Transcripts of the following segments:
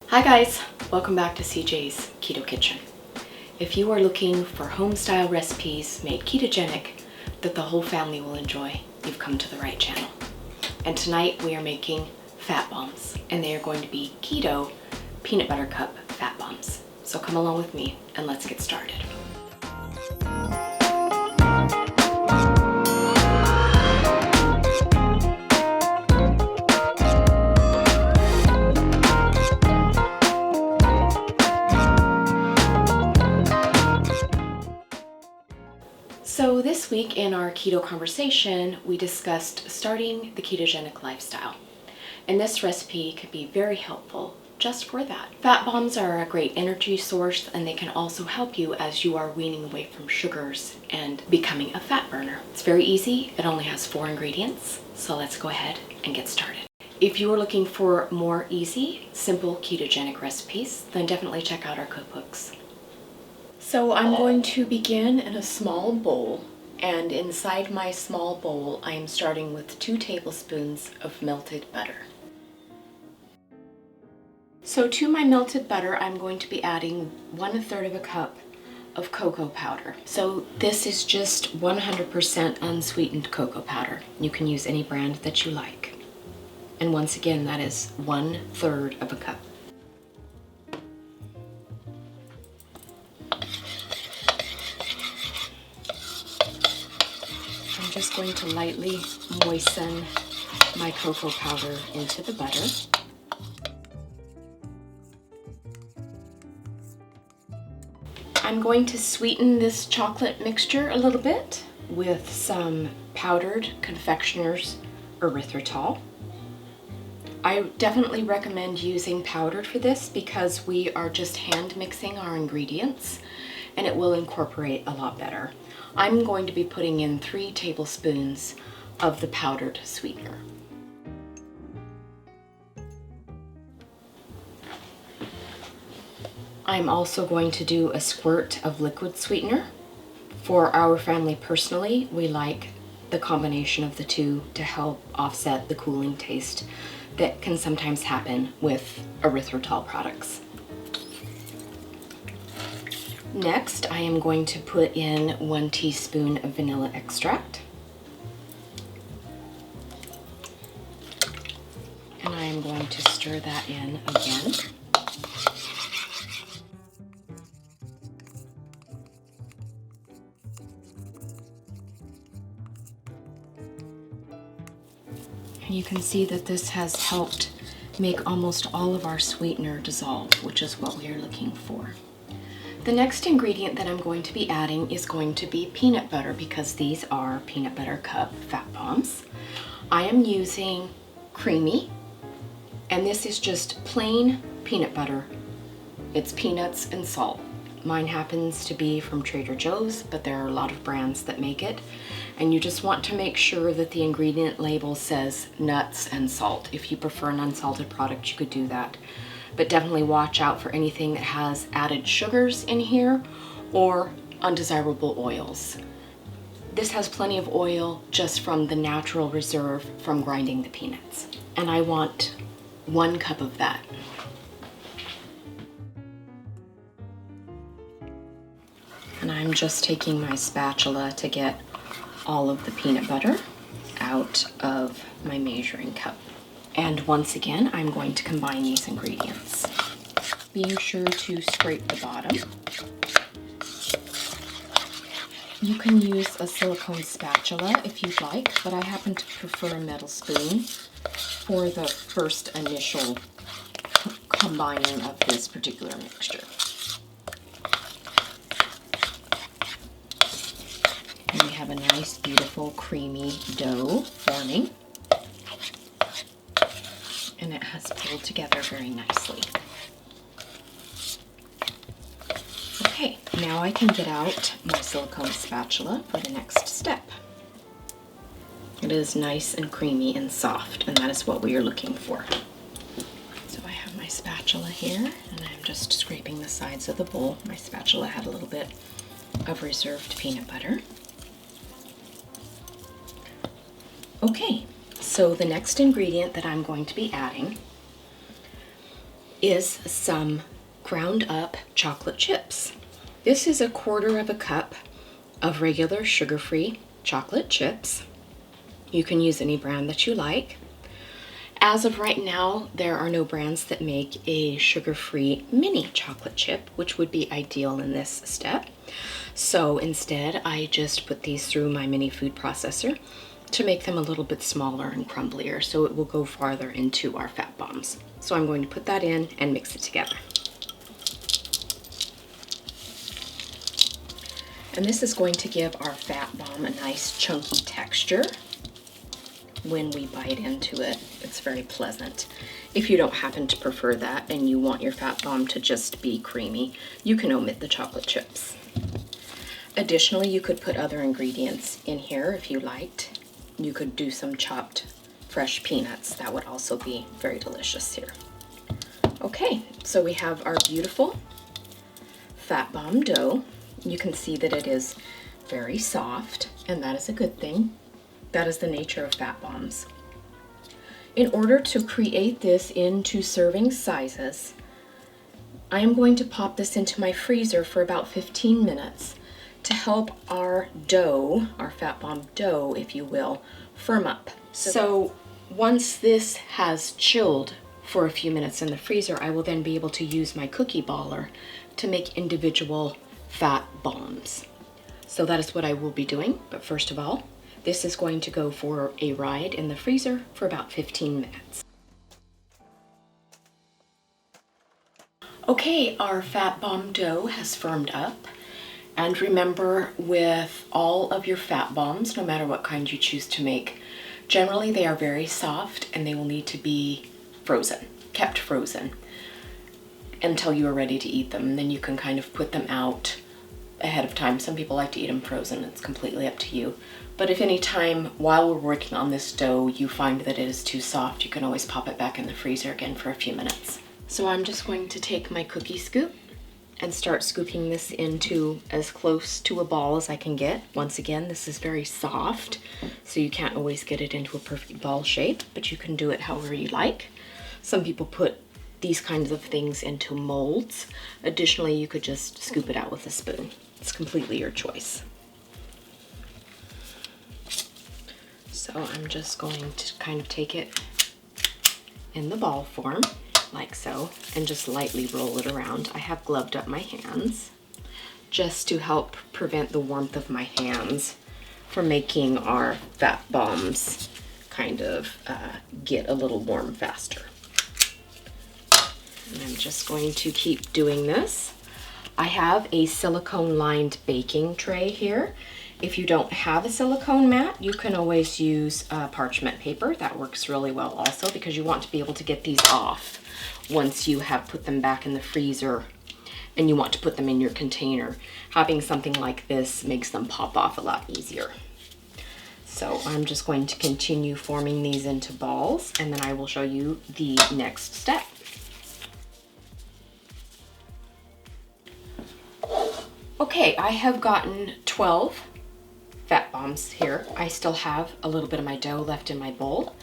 Hi guys, welcome back to CJ's Keto Kitchen. If you are looking for home-style recipes made ketogenic that the whole family will enjoy, you've come to the right channel. And tonight we are making fat bombs, and they are going to be keto peanut butter cup fat bombs. So come along with me and let's get started. So this week in our keto conversation, we discussed starting the ketogenic lifestyle. And this recipe could be very helpful just for that. Fat bombs are a great energy source, and they can also help you as you are weaning away from sugars and becoming a fat burner. It's very easy. It only has 4 ingredients. So let's go ahead and get started. If you are looking for more easy, simple ketogenic recipes, then definitely check out our cookbooks. So I'm going to begin in a small bowl, and inside my small bowl I am starting with 2 tablespoons of melted butter. So to my melted butter I'm going to be adding 1/3 of a cup of cocoa powder. So this is just 100% unsweetened cocoa powder. You can use any brand that you like. And once again, that is 1/3 of a cup. I'm just going to lightly moisten my cocoa powder into the butter. I'm going to sweeten this chocolate mixture a little bit with some powdered confectioner's erythritol. I definitely recommend using powdered for this because we are just hand mixing our ingredients and it will incorporate a lot better. I'm going to be putting in 3 tablespoons of the powdered sweetener. I'm also going to do a squirt of liquid sweetener. For our family personally, we like the combination of the two to help offset the cooling taste that can sometimes happen with erythritol products. Next, I am going to put in 1 teaspoon of vanilla extract. And I am going to stir that in again. And you can see that this has helped make almost all of our sweetener dissolve, which is what we are looking for. The next ingredient that I'm going to be adding is going to be peanut butter, because these are peanut butter cup fat bombs. I am using creamy, and this is just plain peanut butter. It's peanuts and salt. Mine happens to be from Trader Joe's, but there are a lot of brands that make it. And you just want to make sure that the ingredient label says nuts and salt. If you prefer an unsalted product, you could do that. But definitely watch out for anything that has added sugars in here or undesirable oils. This has plenty of oil just from the natural reserve from grinding the peanuts. And I want 1 cup of that. And I'm just taking my spatula to get all of the peanut butter out of my measuring cup. And once again, I'm going to combine these ingredients. Being sure to scrape the bottom. You can use a silicone spatula if you'd like, but I happen to prefer a metal spoon for the first initial combining of this particular mixture. And we have a nice, beautiful, creamy dough forming. And it has pulled together very nicely. Okay, now I can get out my silicone spatula for the next step. It is nice and creamy and soft, and that is what we are looking for. So I have my spatula here, and I'm just scraping the sides of the bowl. My spatula had a little bit of reserved peanut butter. Okay, so the next ingredient that I'm going to be adding is some ground up chocolate chips. This is 1/4 cup of regular sugar-free chocolate chips. You can use any brand that you like. As of right now, there are no brands that make a sugar-free mini chocolate chip, which would be ideal in this step. So instead, I just put these through my mini food processor to make them a little bit smaller and crumblier, so it will go farther into our fat bombs. So I'm going to put that in and mix it together. And this is going to give our fat bomb a nice chunky texture. When we bite into it, it's very pleasant. If you don't happen to prefer that and you want your fat bomb to just be creamy, you can omit the chocolate chips. Additionally, you could put other ingredients in here if you liked. You could do some chopped fresh peanuts. That would also be very delicious here. Okay, so we have our beautiful fat bomb dough. You can see that it is very soft, and that is a good thing. That is the nature of fat bombs. In order to create this into serving sizes, I am going to pop this into my freezer for about 15 minutes to help our dough, our fat bomb dough, if you will, firm up. So once this has chilled for a few minutes in the freezer, I will then be able to use my cookie baller to make individual fat bombs. So that is what I will be doing, but first of all, this is going to go for a ride in the freezer for about 15 minutes. Okay, our fat bomb dough has firmed up. And remember, with all of your fat bombs, no matter what kind you choose to make, generally they are very soft and they will need to be frozen, kept frozen until you are ready to eat them. And then you can kind of put them out ahead of time. Some people like to eat them frozen. It's completely up to you. But if any time while we're working on this dough you find that it is too soft, you can always pop it back in the freezer again for a few minutes. So I'm just going to take my cookie scoop and start scooping this into as close to a ball as I can get. Once again, this is very soft, so you can't always get it into a perfect ball shape, but you can do it however you like. Some people put these kinds of things into molds. Additionally, you could just scoop it out with a spoon. It's completely your choice. So I'm just going to kind of take it in the ball form, like so, and just lightly roll it around. I have gloved up my hands just to help prevent the warmth of my hands from making our fat bombs kind of get a little warm faster. And I'm just going to keep doing this. I have a silicone lined baking tray here. If you don't have a silicone mat, you can always use parchment paper. That works really well also, because you want to be able to get these off once you have put them back in the freezer and you want to put them in your container. Having something like this makes them pop off a lot easier. So I'm just going to continue forming these into balls, and then I will show you the next step. Okay, I have gotten 12 fat bombs here. I still have a little bit of my dough left in my bowl,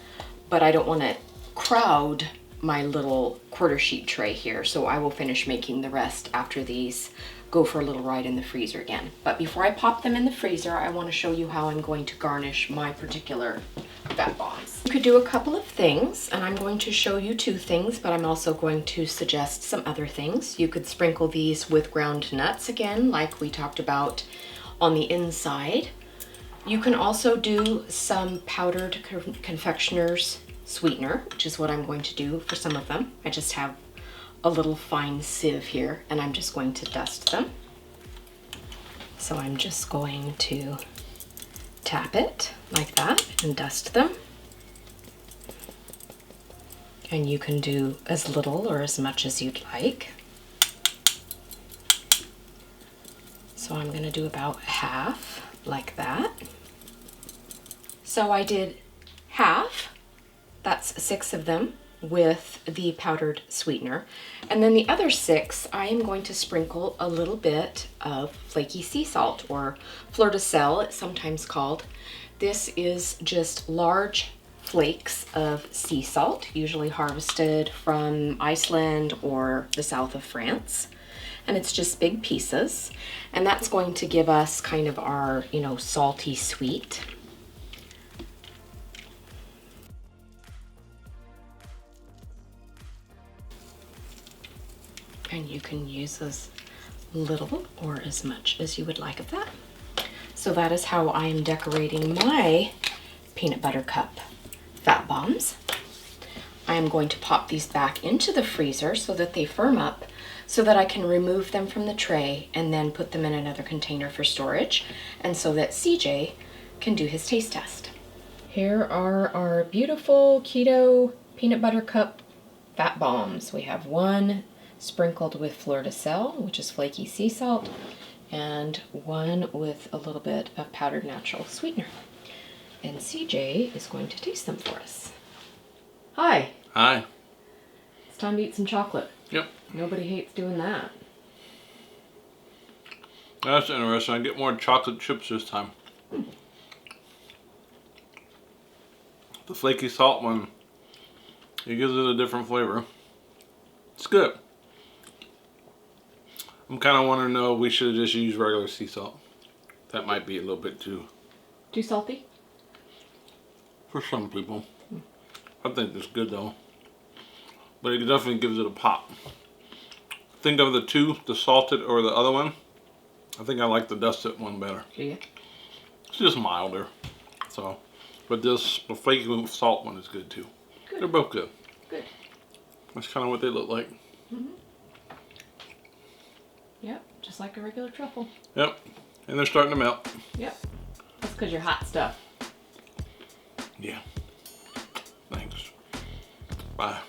but I don't want to crowd my little quarter sheet tray here, so I will finish making the rest after these go for a little ride in the freezer again. But before I pop them in the freezer, I want to show you how I'm going to garnish my particular fat bombs. You could do a couple of things, and I'm going to show you 2 things, but I'm also going to suggest some other things. You could sprinkle these with ground nuts again, like we talked about on the inside. You can also do some powdered confectioner's sweetener, which is what I'm going to do for some of them. I just have a little fine sieve here, and I'm just going to dust them. So I'm just going to tap it like that and dust them. And you can do as little or as much as you'd like. So I'm going to do about half like that. So I did half, that's 6 of them, with the powdered sweetener. And then the other 6, I am going to sprinkle a little bit of flaky sea salt, or fleur de sel, it's sometimes called. This is just large flakes of sea salt, usually harvested from Iceland or the south of France. And it's just big pieces. And that's going to give us kind of our, you know, salty sweet. And you can use as little or as much as you would like of that. So that is how I am decorating my peanut butter cup fat bombs. I am going to pop these back into the freezer so that they firm up, so that I can remove them from the tray and then put them in another container for storage, and so that CJ can do his taste test. Here are our beautiful keto peanut butter cup fat bombs. We have one sprinkled with fleur de sel, which is flaky sea salt, and one with a little bit of powdered natural sweetener. And CJ is going to taste them for us. Hi. Hi. It's time to eat some chocolate. Yep. Nobody hates doing that. That's interesting. I get more chocolate chips this time. The flaky salt one, it gives it a different flavor. It's good. I'm kind of wondering though, we should have just used regular sea salt. That might be a little bit too salty? for some people. I think it's good though. But it definitely gives it a pop. Think of the two, the salted or the other one. I think I like the dusted one better. Yeah. It's just milder. So, but this, the flaky salt one is good too. Good. They're both good. Good. That's kind of what they look like. Mm-hmm. Yep, just like a regular truffle. Yep, and they're starting to melt. Yep, that's because you're hot stuff. Yeah. Thanks. Bye.